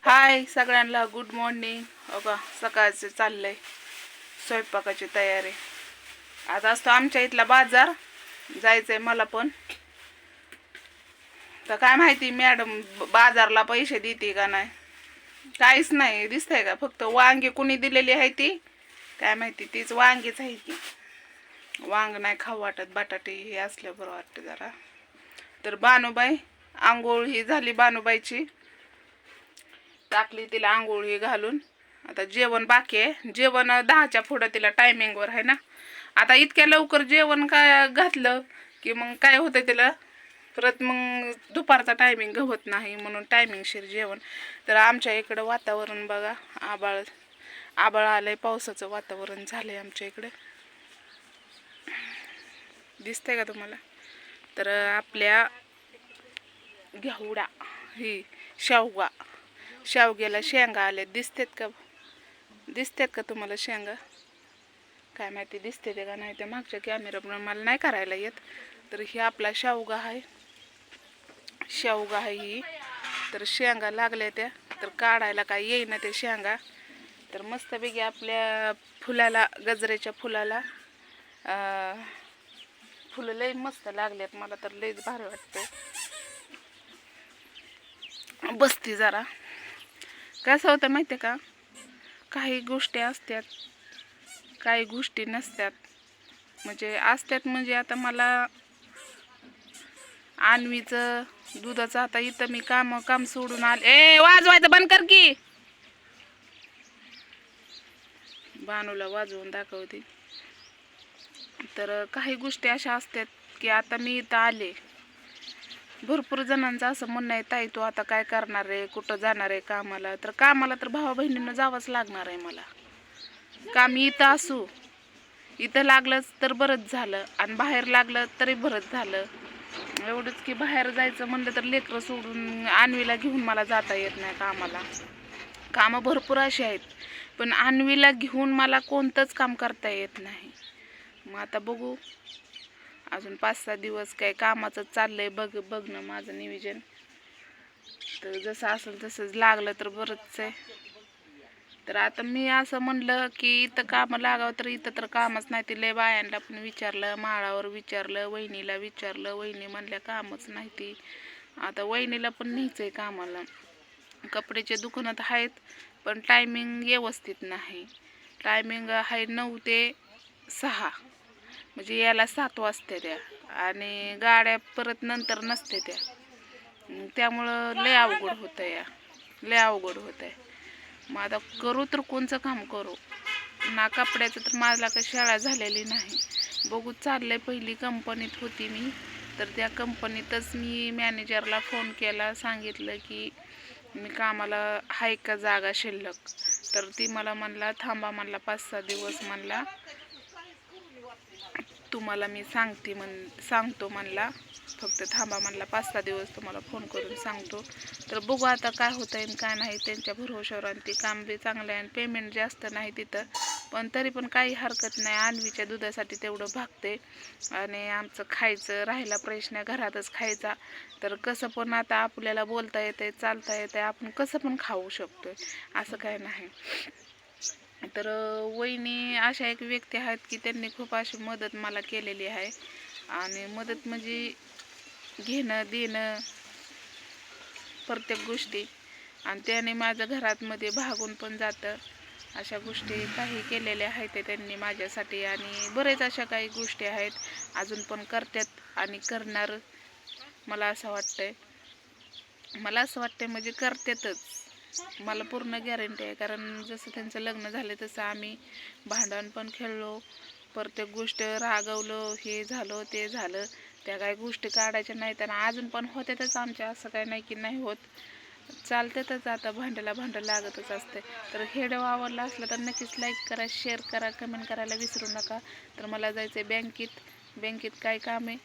हाय सगळ्यांना good morning. बघा सकाळचे चाललंय स्वयंपाकाची तयारी. आज असतो आमच्या इथला बाजार, जायचंय मला पण. तर काय माहिती मॅडम बाजारला पैसे देते का नाही, काहीच नाही दिसतंय का. फक्त वांगी कुणी दिलेली आहे ती काय माहिती, तीच वांगीच आहे की. वांग नाही खाऊ वाटत, बटाटे हे असल्या बरं वाटतं जरा. तर बानूबाई आंघोळ ही झाली, बानूबाईची टाकली तिला आंघोळ ही घालून. आता जेवण बाकी आहे. जेवण 10च्या पुढं तिला टायमिंगवर आहे ना. आता इतक्या लवकर जेवण काय घातलं की मग काय होतं तिला परत मग दुपारचा टायमिंग गवत नाही, म्हणून टायमिंगशीर जेवण. तर आमच्या इकडं वातावरण बघा, आबाळ आबाळ आलंय, पावसाचं वातावरण झालंय आमच्या इकडे. दिसतंय का तुम्हाला. तर आपल्या घेवडा ही शेवगा, शेवग्याला शेंगा आल्या. दिसतात का तुम्हाला शेंगा. काय माहिती दिसते ते का नाही, ते मागच्या कॅमेरा मला नाही करायला येत. तर ही आपला शेवगा आहे, ही. तर शेंगा लागल्या त्या, तर काढायला काय येईना ते शेंगा. तर मस्तपैकी आपल्या फुलाला, गजऱ्याच्या फुलाला फुलं लई मस्त लागल्यात. मला तर लईच भारी वाटतंय. बसती जरा. कसं होतं माहिती का, काही गोष्टी असतात काही गोष्टी नसतात. म्हणजे असतात म्हणजे आता मला आणवीचं दुधाचं, आता इथं मी काम सोडून आले. वाजवायचं बंद कर की. बानूला वाजवून दाखवते. तर काही गोष्टी अशा असतात की आता मी इथं आले, भरपूर जणांचं असं म्हणणं आहे, ताई तू आता काय करणार आहे, कुठं जाणार आहे कामाला. तर कामाला तर भावा बहिणींना जावंच लागणार आहे मला. काम इथं असू, इथं लागलंच तर बरंच झालं, आणि बाहेर लागलं तरी बरंच झालं. एवढंच की बाहेर जायचं म्हणलं तर लेकरं सोडून आणवीला घेऊन मला जाता येत नाही कामाला. कामं भरपूर अशी आहेत, पण आणवीला घेऊन मला कोणतंच काम करता येत नाही. मग आता बघू, अजून 5-6 दिवस काय कामाचं चाललंय बघणं माझं नियोजन. तर जसं असेल तसंच लागलं तर बरंच आहे. तर आता मी असं म्हणलं की इथं कामं लागावं, तर इथं तर कामच नाही. ती लय बायांना पण विचारलं, माळावर विचारलं, वहिनीला विचारलं. वहिनी म्हणल्या कामच नाही ती. आता वहिनीला पण न्यायचंय कामाला. कपड्याचे दुकानात आहेत, पण टायमिंग व्यवस्थित नाही. टायमिंग आहे 9 ते 6, म्हणजे याला 7 वाजते त्या, आणि गाड्या परत नंतर नसते त्या. त्यामुळं लय अवघड होतं या, लय अवघड होतं आहे. मग आता करू तर कोणचं काम करू ना. कपड्याचं तर माझ्या काही शाळा झालेली नाही. बघू चाललंय. पहिली कंपनीत होती मी, तर त्या कंपनीतच मी मॅनेजरला फोन केला, सांगितलं की मी कामाला आहे का जागा शिल्लक. तर ती मला म्हणला थांबा, म्हणला 5-6 दिवस, म्हणला तुम्हाला मी सांगतो म्हणला. फक्त थांबा म्हणला, 5-6 दिवस तुम्हाला फोन करून सांगतो. तर बघू आता काय होतं आहे काय नाही, त्यांच्या भरोशावर. आणि ते काम बी चांगलं आहे, आणि पेमेंट जास्त नाही तिथं, पण तरी पण काही हरकत नाही. आणवीच्या दुधासाठी तेवढं भागते, आणि आमचं खायचं राहिला प्रश्न, घरातच खायचा. तर कसं पण आता आपल्याला बोलता येते, चालता येते, आपण कसं पण खाऊ शकतो, असं काय नाही. तर वहिनी अशा एक व्यक्ती आहेत की त्यांनी खूप अशी मदत मला केलेली आहे. आणि मदत म्हणजे घेणं देणं प्रत्येक गोष्टी, आणि त्याने माझं घरातमध्ये भागून पण जातं. अशा गोष्टी काही केलेल्या आहेत त्यांनी माझ्यासाठी, आणि बरेच अशा काही गोष्टी आहेत अजून पण करतात आणि करणार. मला असं वाटतंय म्हणजे करतातच, मला पूर्ण गॅरंटी आहे. कारण जसं त्यांचं लग्न झालं तसं आम्ही भांडण पण खेळलो, प्रत्येक गोष्ट रागवलो, हे झालं ते झालं. त्या काही गोष्टी काढायच्या नाहीत, आणि अजून पण होत्यातच आमच्या. असं काही नाही की नाही होत, चालतातच. आता भांड्याला भांडं लागतच असते. तर व्हिडिओ आवडला असला तर नक्कीच लाईक करा, शेअर करा, कमेंट करायला विसरू नका. तर मला जायचं आहे बँकेत काय काम आहे.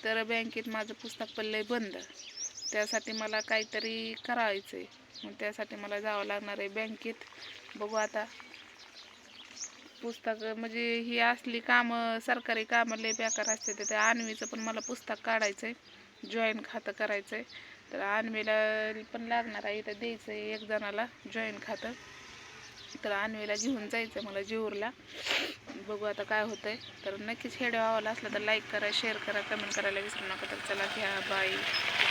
तर बँकेत माझं पुस्तक पडलंय बंद, त्यासाठी मला काहीतरी करायचं आहे. मग त्यासाठी मला जावं लागणार आहे बँकेत. बघू आता. पुस्तक म्हणजे ही असली कामं, सरकारी कामं लय बेकार असते. त्या आणवीचं पण मला पुस्तक काढायचं आहे, जॉईन खातं करायचं आहे. तर अन्वीला पण लागणार आहे, इथं द्यायचं आहे एक जणाला जॉईन खातं. तर अन्वीला घेऊन जायचं मला जेऊरला. बघू आता काय होतंय. तर नक्कीच व्हिडिओ आवडला असला तर लाईक करा, शेअर करा, कमेंट करायला विसरू नका. तर चला घ्या, बाय.